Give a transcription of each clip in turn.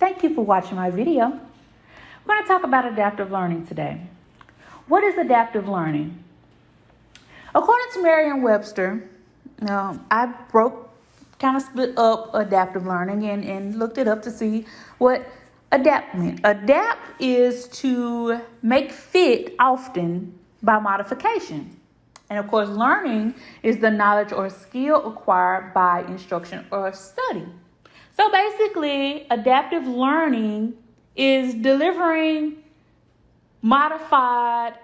Thank you for watching my video. We're going to talk about adaptive learning today. What is adaptive learning? According to Merriam-Webster, I split up adaptive learning and looked it up to see what adapt meant. Adapt is to make fit often by modification. And of course, learning is the knowledge or skill acquired by instruction or study. So basically, adaptive learning is delivering modified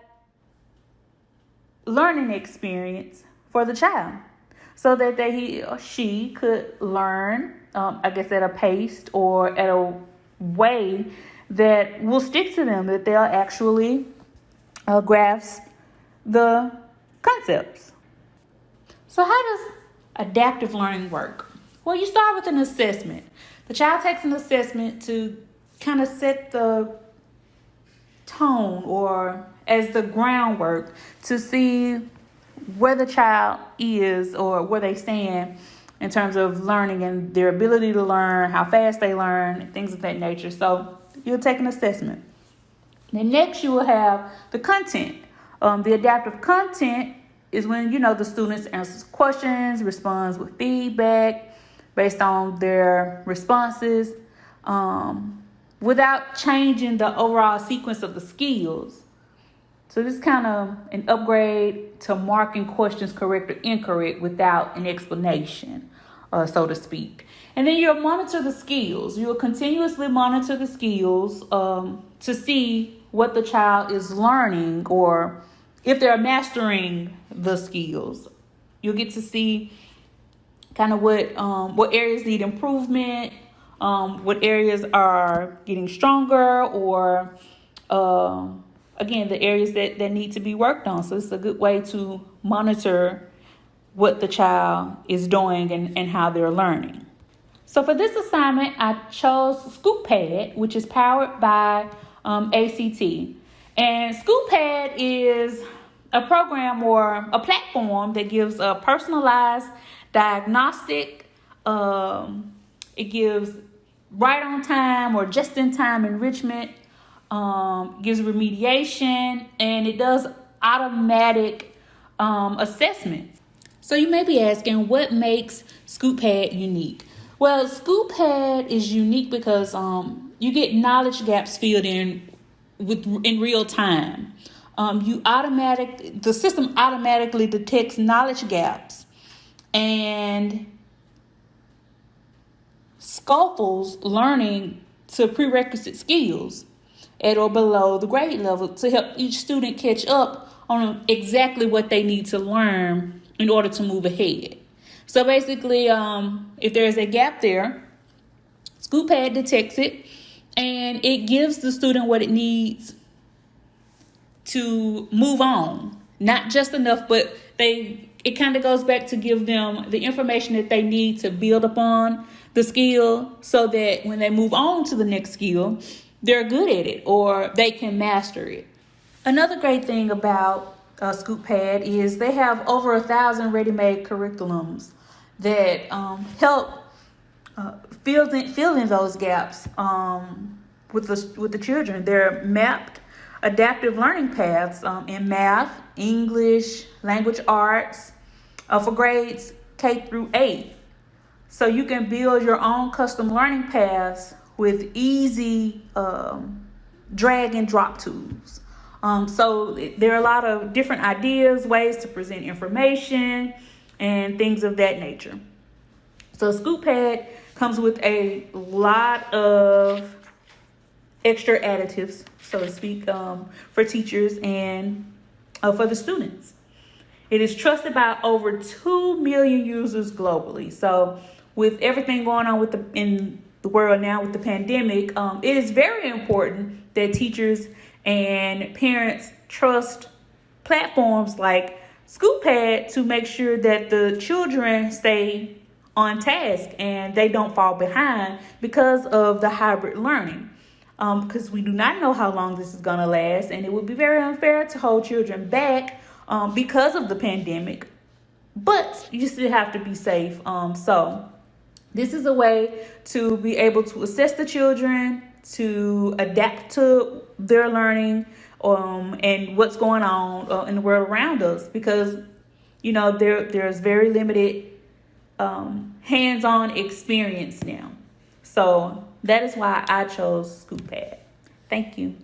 learning experience for the child so that he or she could learn, at a pace or at a way that will stick to them, that they'll actually grasp the concepts. So how does adaptive learning work? Well, you start with an assessment. The child takes an assessment to kind of set the tone or as the groundwork to see where the child is or where they stand in terms of learning and their ability to learn, how fast they learn, things of that nature. So you'll take an assessment. Then next you will have the content. The adaptive content is when, the students answers questions, responds with feedback based on their responses, without changing the overall sequence of the skills. So this is kind of an upgrade to marking questions correct or incorrect without an explanation, so to speak. And then you'll monitor the skills. You'll continuously monitor the skills to see what the child is learning or if they're mastering the skills. You'll get to see kind of what areas need improvement, what areas are getting stronger, or again, the areas that need to be worked on. So it's a good way to monitor what the child is doing and how they're learning. So for this assignment, I chose ScootPad, which is powered by ACT. And ScootPad is a program or a platform that gives a personalized diagnostic. It gives right on time or just in time enrichment, gives remediation, and it does automatic assessments. So you may be asking, what makes ScootPad unique? Well, ScootPad is unique because you get knowledge gaps filled in real time. The system automatically detects knowledge gaps and scaffolds learning to prerequisite skills at or below the grade level to help each student catch up on exactly what they need to learn in order to move ahead. So basically, if there's a gap there, ScootPad detects it and it gives the student what it needs to move on. Not just enough, but it kind of goes back to give them the information that they need to build upon the skill so that when they move on to the next skill, they're good at it or they can master it. Another great thing about ScootPad is they have over 1,000 ready-made curriculums that help fill in those gaps with the children. They're mapped adaptive learning paths in math, English, language arts for grades K through 8. So you can build your own custom learning paths with easy drag and drop tools. So there are a lot of different ideas, ways to present information, and things of that nature. So ScootPad comes with a lot of extra additives, so to speak, for teachers and for the students. It is trusted by over 2 million users globally. So with everything going on in the world now with the pandemic, it is very important that teachers and parents trust platforms like ScootPad to make sure that the children stay on task and they don't fall behind because of the hybrid learning. Because we do not know how long this is going to last, and it would be very unfair to hold children back because of the pandemic. But you still have to be safe. So This is a way to be able to assess the children, to adapt to their learning, and what's going on in the world around us, because there's very limited hands-on experience now. So that is why I chose ScootPad. Thank you.